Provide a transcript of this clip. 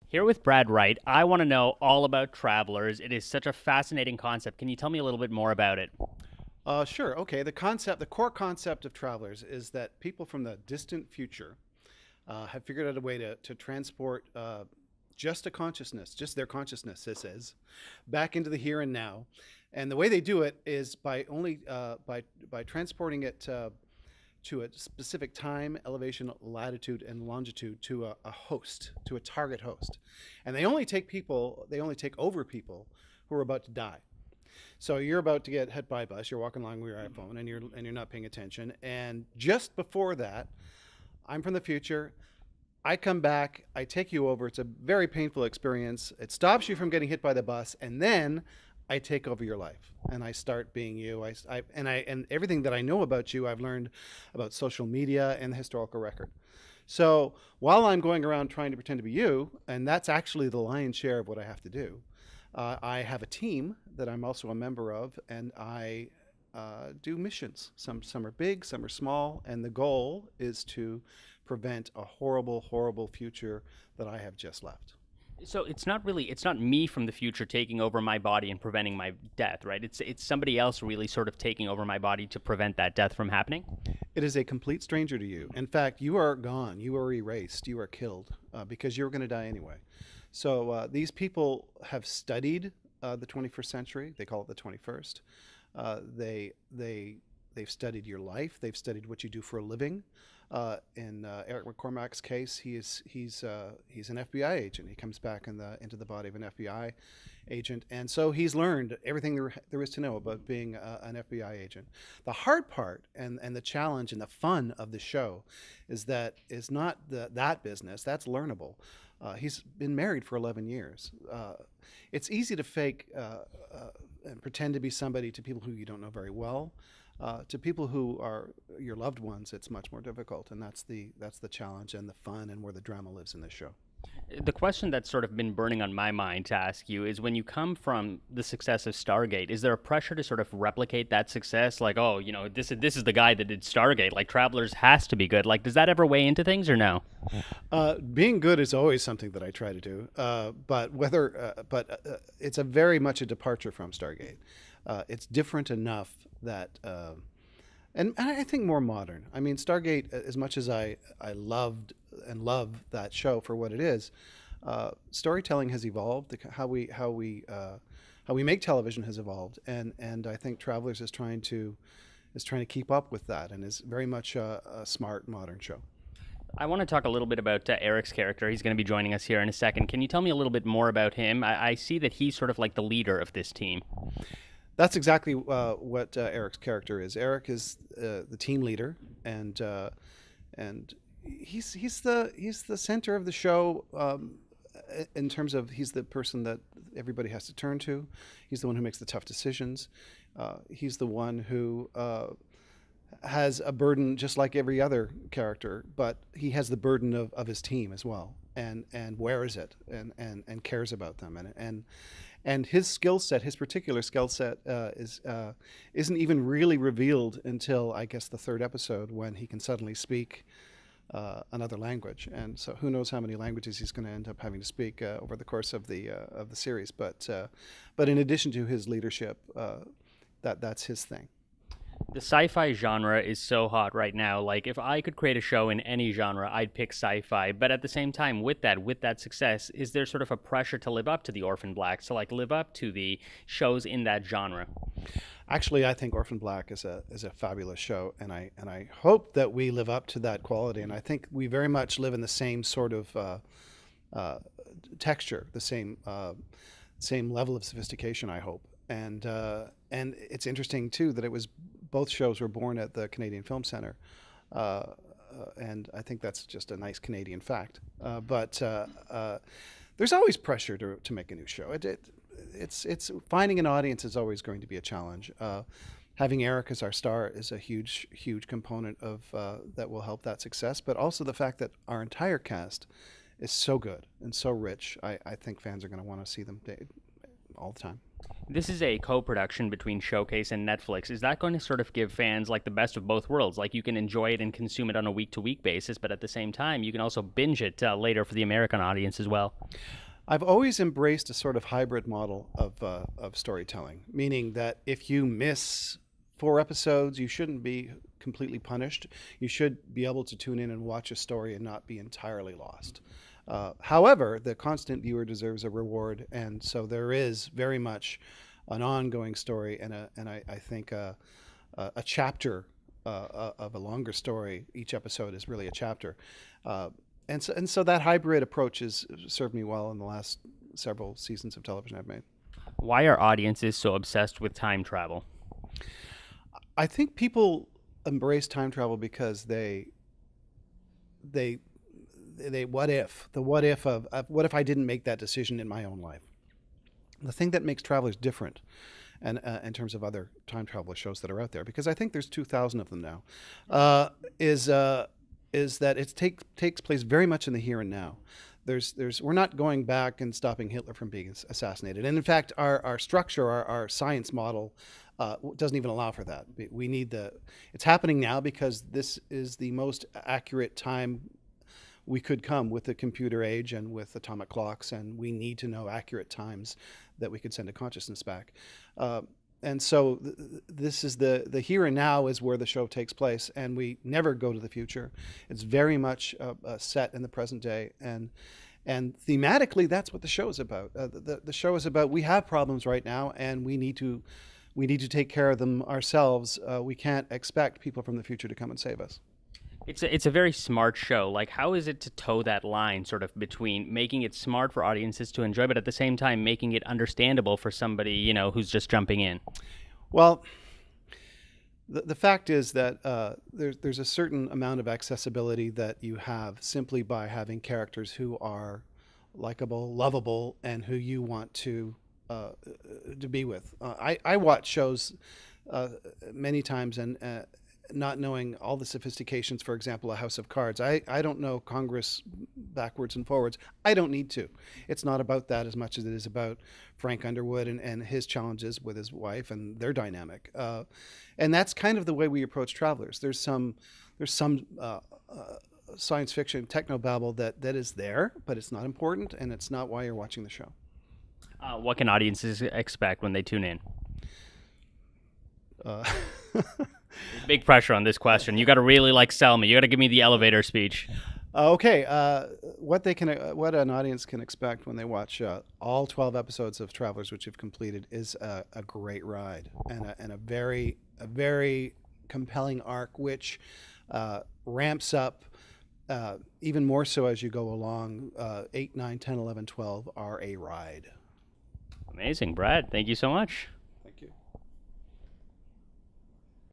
Here with Brad Wright, I want to know all about travelers. It is such a fascinating concept. Can you tell me a little bit more about it? Sure. Okay. The core concept of travelers is that people from the distant future have figured out a way to transport just a consciousness, just their consciousness, this is, back into the here and now. And the way they do it is by only by transporting it to a specific time, elevation, latitude, and longitude to a host, to a target host. And they only take over people who are about to die. So you're about to get hit by a bus. You're walking along with your iPhone, and you're not paying attention. And just before that, I'm from the future. I come back. I take you over. It's a very painful experience. It stops you from getting hit by the bus, and then I take over your life, and I start being you. And everything that I know about you, I've learned about social media and the historical record. So while I'm going around trying to pretend to be you, and that's actually the lion's share of what I have to do, I have a team that I'm also a member of, and I do missions. Some are big, some are small, and the goal is to prevent a horrible, horrible future that I have just left. So it's not me from the future taking over my body and preventing my death, right? It's somebody else really sort of taking over my body to prevent that death from happening. It is a complete stranger to you. In fact, you are gone. You are erased. You are killed because you're going to die anyway. So these people have studied the 21st century. They call it the 21st. They've studied your life. They've studied what you do for a living. In Eric McCormack's case, he's an FBI agent. He comes back into the body of an FBI agent, and so he's learned everything there is to know about being an FBI agent. The hard part and the challenge and the fun of the show is not that business. That's learnable. He's been married for 11 years. It's easy to fake and pretend to be somebody to people who you don't know very well. To people who are your loved ones, it's much more difficult, and that's the challenge and the fun and where the drama lives in this show. The question that's sort of been burning on my mind to ask you is when you come from the success of Stargate, is there a pressure to sort of replicate that success? Like, oh, this is the guy that did Stargate. Like, Travelers has to be good. Like, does that ever weigh into things or no? Being good is always something that I try to do, but it's a very much a departure from Stargate. It's different enough that, and I think more modern. I mean, Stargate, as much as I loved and love that show for what it is, storytelling has evolved. How we make television has evolved, and I think Travelers is trying to keep up with that, and is very much a smart modern show. I want to talk a little bit about Eric's character. He's going to be joining us here in a second. Can you tell me a little bit more about him? I see that he's sort of like the leader of this team. That's exactly what Eric's character is. Eric is the team leader, and he's the center of the show, in terms of he's the person that everybody has to turn to. He's the one who makes the tough decisions. He's the one who has a burden just like every other character, but he has the burden of his team as well, and wears it, and cares about them, and his skill set, his particular skill set, isn't even really revealed until I guess the third episode, when he can suddenly speak another language. And so who knows how many languages he's going to end up having to speak over the course of the series. But in addition to his leadership, that's his thing. The sci-fi genre is so hot right now. Like, if I could create a show in any genre, I'd pick sci-fi. But at the same time, with that success, is there sort of a pressure to live up to the Orphan Black, to like live up to the shows in that genre? Actually, I think Orphan Black is a fabulous show, and I hope that we live up to that quality. And I think we very much live in the same sort of texture, the same level of sophistication, I hope. And it's interesting too that both shows were born at the Canadian Film Centre, and I think that's just a nice Canadian fact. But there's always pressure to make a new show. It's finding an audience is always going to be a challenge. Having Eric as our star is a huge component of that will help that success. But also the fact that our entire cast is so good and so rich. I think fans are going to want to see them all the time. This is a co-production between Showcase and Netflix. Is that going to sort of give fans like the best of both worlds? Like you can enjoy it and consume it on a week-to-week basis, but at the same time, you can also binge it later for the American audience as well. I've always embraced a sort of hybrid model of storytelling, meaning that if you miss 4 episodes, you shouldn't be completely punished. You should be able to tune in and watch a story and not be entirely lost. However, the constant viewer deserves a reward, and so there is very much an ongoing story and I think a chapter of a longer story. Each episode is really a chapter. And so that hybrid approach has served me well in the last several seasons of television I've made. Why are audiences so obsessed with time travel? I think people embrace time travel because they what if the what if of what if I didn't make that decision in my own life. The thing that makes Travelers different, and in terms of other time travel shows that are out there, because I think there's 2,000 of them now, is that it takes place very much in the here and now. We're not going back and stopping Hitler from being assassinated, and in fact, our structure, our science model, doesn't even allow for that. We need it's happening now because this is the most accurate time we could come with the computer age and with atomic clocks, and we need to know accurate times that we could send a consciousness back. And so this is the here and now is where the show takes place, and we never go to the future. It's very much set in the present day, and thematically that's what the show is about. The show is about we have problems right now, and we need to take care of them ourselves. We can't expect people from the future to come and save us. It's a very smart show. Like, how is it to toe that line, sort of between making it smart for audiences to enjoy, but at the same time making it understandable for somebody who's just jumping in? Well, the fact is that there's a certain amount of accessibility that you have simply by having characters who are likable, lovable, and who you want to be with. I watch shows many times and not knowing all the sophistications, for example, a House of Cards. I don't know Congress backwards and forwards. I don't need to. It's not about that as much as it is about Frank Underwood and his challenges with his wife and their dynamic. And that's kind of the way we approach Travelers. There's some science fiction technobabble that is there, but it's not important, and it's not why you're watching the show. What can audiences expect when they tune in? Uh, Big pressure on this question. You got to really sell me. You got to give me the elevator speech. Okay, what an audience can expect when they watch all 12 episodes of Travelers, which you've completed, is a great ride and a very compelling arc, which ramps up even more so as you go along. 8, 9, 10, 11, 12 are a ride. Amazing, Brad. Thank you so much.